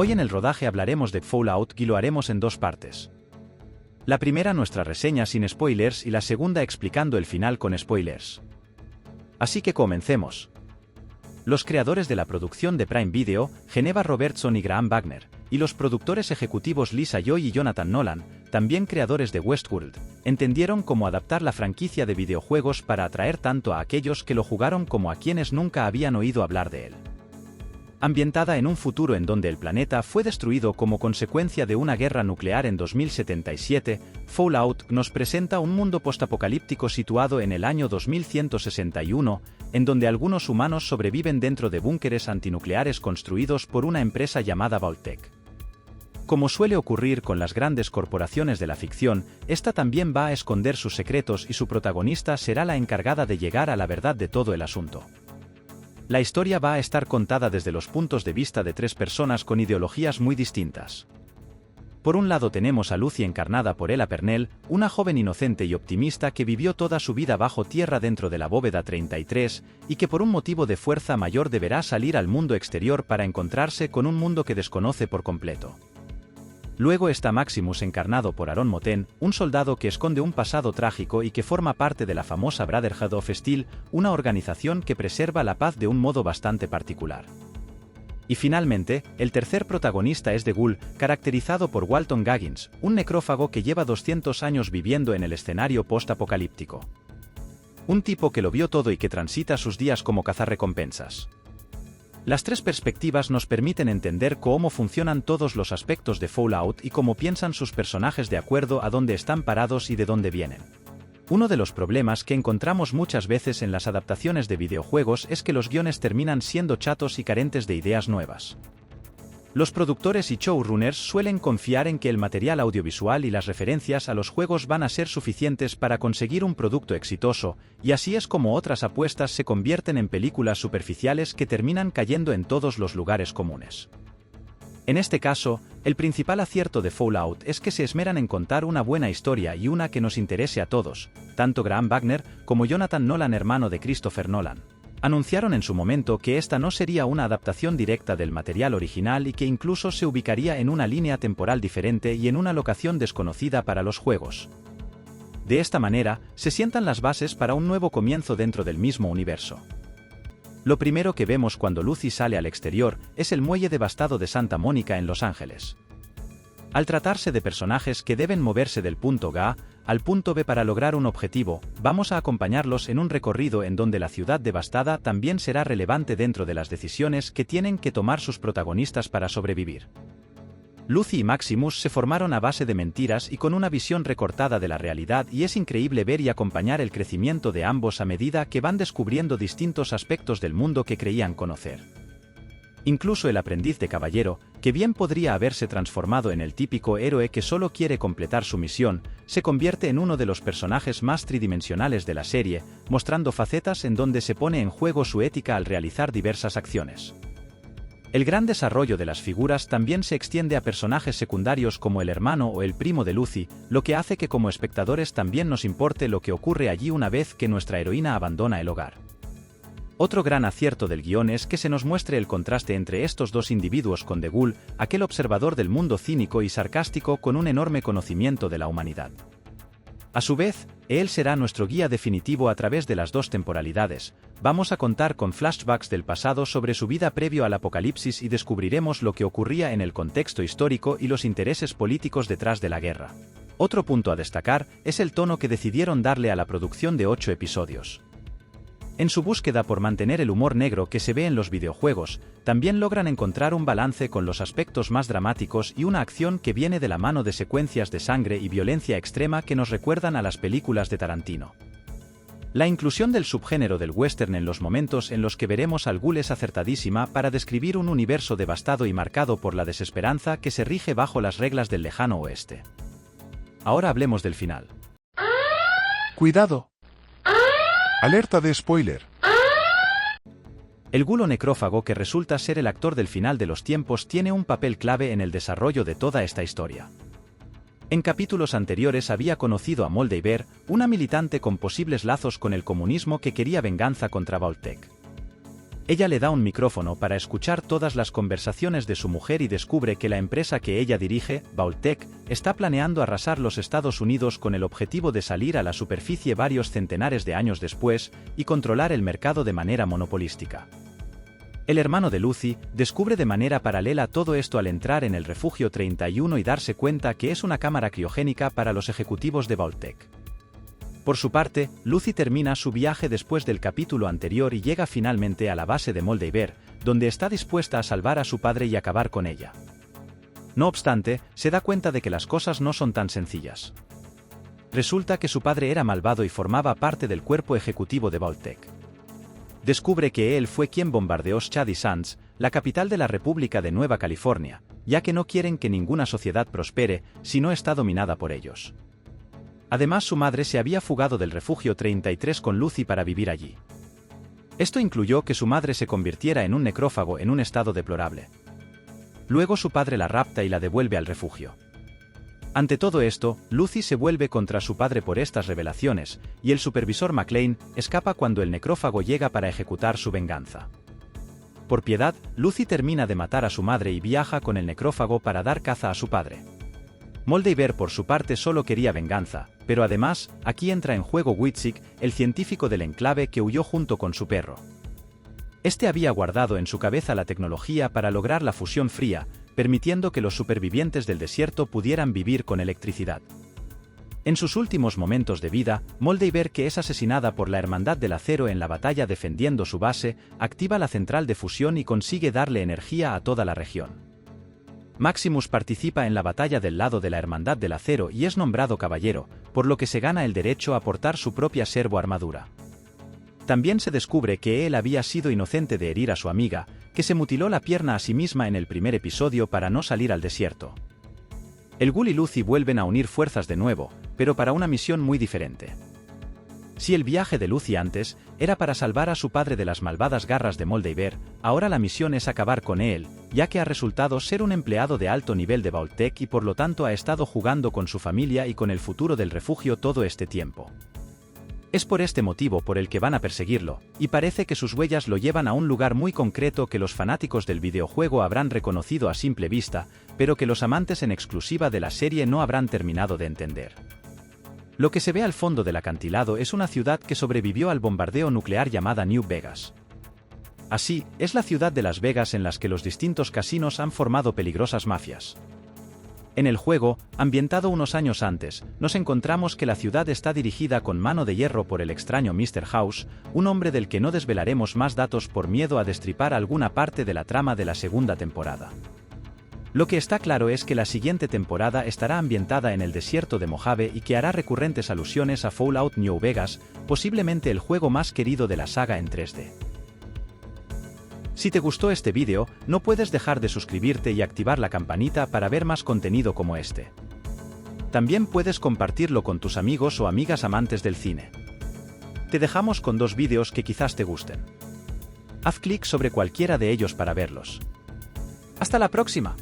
Hoy en el rodaje hablaremos de Fallout y lo haremos en dos partes. La primera nuestra reseña sin spoilers y la segunda explicando el final con spoilers. Así que comencemos. Los creadores de la producción de Prime Video, Geneva Robertson y Graham Wagner, y los productores ejecutivos Lisa Joy y Jonathan Nolan, también creadores de Westworld, entendieron cómo adaptar la franquicia de videojuegos para atraer tanto a aquellos que lo jugaron como a quienes nunca habían oído hablar de él. Ambientada en un futuro en donde el planeta fue destruido como consecuencia de una guerra nuclear en 2077, Fallout nos presenta un mundo postapocalíptico situado en el año 2161, en donde algunos humanos sobreviven dentro de búnkeres antinucleares construidos por una empresa llamada Vault-Tec. Como suele ocurrir con las grandes corporaciones de la ficción, esta también va a esconder sus secretos y su protagonista será la encargada de llegar a la verdad de todo el asunto. La historia va a estar contada desde los puntos de vista de tres personas con ideologías muy distintas. Por un lado tenemos a Lucy encarnada por Ella Purnell, una joven inocente y optimista que vivió toda su vida bajo tierra dentro de la bóveda 33, y que por un motivo de fuerza mayor deberá salir al mundo exterior para encontrarse con un mundo que desconoce por completo. Luego está Maximus encarnado por Aaron Moten, un soldado que esconde un pasado trágico y que forma parte de la famosa Brotherhood of Steel, una organización que preserva la paz de un modo bastante particular. Y finalmente, el tercer protagonista es The Ghoul, caracterizado por Walton Goggins, un necrófago que lleva 200 años viviendo en el escenario post-apocalíptico. Un tipo que lo vio todo y que transita sus días como cazarrecompensas. Las tres perspectivas nos permiten entender cómo funcionan todos los aspectos de Fallout y cómo piensan sus personajes de acuerdo a dónde están parados y de dónde vienen. Uno de los problemas que encontramos muchas veces en las adaptaciones de videojuegos es que los guiones terminan siendo chatos y carentes de ideas nuevas. Los productores y showrunners suelen confiar en que el material audiovisual y las referencias a los juegos van a ser suficientes para conseguir un producto exitoso, y así es como otras apuestas se convierten en películas superficiales que terminan cayendo en todos los lugares comunes. En este caso, el principal acierto de Fallout es que se esmeran en contar una buena historia y una que nos interese a todos, tanto Graham Wagner como Jonathan Nolan, hermano de Christopher Nolan. Anunciaron en su momento que esta no sería una adaptación directa del material original y que incluso se ubicaría en una línea temporal diferente y en una locación desconocida para los juegos. De esta manera, se sientan las bases para un nuevo comienzo dentro del mismo universo. Lo primero que vemos cuando Lucy sale al exterior es el muelle devastado de Santa Mónica en Los Ángeles. Al tratarse de personajes que deben moverse del punto A al punto B para lograr un objetivo, vamos a acompañarlos en un recorrido en donde la ciudad devastada también será relevante dentro de las decisiones que tienen que tomar sus protagonistas para sobrevivir. Lucy y Maximus se formaron a base de mentiras y con una visión recortada de la realidad, y es increíble ver y acompañar el crecimiento de ambos a medida que van descubriendo distintos aspectos del mundo que creían conocer. Incluso el aprendiz de caballero, que bien podría haberse transformado en el típico héroe que solo quiere completar su misión, se convierte en uno de los personajes más tridimensionales de la serie, mostrando facetas en donde se pone en juego su ética al realizar diversas acciones. El gran desarrollo de las figuras también se extiende a personajes secundarios como el hermano o el primo de Lucy, lo que hace que como espectadores también nos importe lo que ocurre allí una vez que nuestra heroína abandona el hogar. Otro gran acierto del guión es que se nos muestre el contraste entre estos dos individuos con The Ghoul, aquel observador del mundo cínico y sarcástico con un enorme conocimiento de la humanidad. A su vez, él será nuestro guía definitivo a través de las dos temporalidades. Vamos a contar con flashbacks del pasado sobre su vida previo al apocalipsis y descubriremos lo que ocurría en el contexto histórico y los intereses políticos detrás de la guerra. Otro punto a destacar es el tono que decidieron darle a la producción de 8 episodios. En su búsqueda por mantener el humor negro que se ve en los videojuegos, también logran encontrar un balance con los aspectos más dramáticos y una acción que viene de la mano de secuencias de sangre y violencia extrema que nos recuerdan a las películas de Tarantino. La inclusión del subgénero del western en los momentos en los que veremos al Ghoul es acertadísima para describir un universo devastado y marcado por la desesperanza que se rige bajo las reglas del lejano oeste. Ahora hablemos del final. ¡Cuidado! Alerta de spoiler. El Ghoul o necrófago, que resulta ser el actor del final de los tiempos, tiene un papel clave en el desarrollo de toda esta historia. En capítulos anteriores había conocido a Moldaver, una militante con posibles lazos con el comunismo que quería venganza contra Vault-Tec. Ella le da un micrófono para escuchar todas las conversaciones de su mujer y descubre que la empresa que ella dirige, Vault-Tec, está planeando arrasar los Estados Unidos con el objetivo de salir a la superficie varios centenares de años después y controlar el mercado de manera monopolística. El hermano de Lucy descubre de manera paralela todo esto al entrar en el refugio 31 y darse cuenta que es una cámara criogénica para los ejecutivos de Vault-Tec. Por su parte, Lucy termina su viaje después del capítulo anterior y llega finalmente a la base de Moldaver, donde está dispuesta a salvar a su padre y acabar con ella. No obstante, se da cuenta de que las cosas no son tan sencillas. Resulta que su padre era malvado y formaba parte del cuerpo ejecutivo de Vault-Tec. Descubre que él fue quien bombardeó Shady Sands, la capital de la República de Nueva California, ya que no quieren que ninguna sociedad prospere si no está dominada por ellos. Además, su madre se había fugado del refugio 33 con Lucy para vivir allí. Esto incluyó que su madre se convirtiera en un necrófago en un estado deplorable. Luego su padre la rapta y la devuelve al refugio. Ante todo esto, Lucy se vuelve contra su padre por estas revelaciones, y el supervisor McLean escapa cuando el necrófago llega para ejecutar su venganza. Por piedad, Lucy termina de matar a su madre y viaja con el necrófago para dar caza a su padre. Moldaver por su parte solo quería venganza, pero además, aquí entra en juego Witzik, el científico del enclave que huyó junto con su perro. Este había guardado en su cabeza la tecnología para lograr la fusión fría, permitiendo que los supervivientes del desierto pudieran vivir con electricidad. En sus últimos momentos de vida, Moldaver, que es asesinada por la Hermandad del Acero en la batalla defendiendo su base, activa la central de fusión y consigue darle energía a toda la región. Maximus participa en la batalla del lado de la Hermandad del Acero y es nombrado caballero, por lo que se gana el derecho a portar su propia servo-armadura. También se descubre que él había sido inocente de herir a su amiga, que se mutiló la pierna a sí misma en el primer episodio para no salir al desierto. El Ghoul y Lucy vuelven a unir fuerzas de nuevo, pero para una misión muy diferente. Si el viaje de Lucy antes era para salvar a su padre de las malvadas garras de Moldaver, ahora la misión es acabar con él, ya que ha resultado ser un empleado de alto nivel de Vault-Tec y por lo tanto ha estado jugando con su familia y con el futuro del refugio todo este tiempo. Es por este motivo por el que van a perseguirlo, y parece que sus huellas lo llevan a un lugar muy concreto que los fanáticos del videojuego habrán reconocido a simple vista, pero que los amantes en exclusiva de la serie no habrán terminado de entender. Lo que se ve al fondo del acantilado es una ciudad que sobrevivió al bombardeo nuclear llamada New Vegas. Así, es la ciudad de Las Vegas en las que los distintos casinos han formado peligrosas mafias. En el juego, ambientado unos años antes, nos encontramos que la ciudad está dirigida con mano de hierro por el extraño Mr. House, un hombre del que no desvelaremos más datos por miedo a destripar alguna parte de la trama de la segunda temporada. Lo que está claro es que la siguiente temporada estará ambientada en el desierto de Mojave y que hará recurrentes alusiones a Fallout New Vegas, posiblemente el juego más querido de la saga en 3D. Si te gustó este vídeo, no puedes dejar de suscribirte y activar la campanita para ver más contenido como este. También puedes compartirlo con tus amigos o amigas amantes del cine. Te dejamos con 2 vídeos que quizás te gusten. Haz clic sobre cualquiera de ellos para verlos. ¡Hasta la próxima!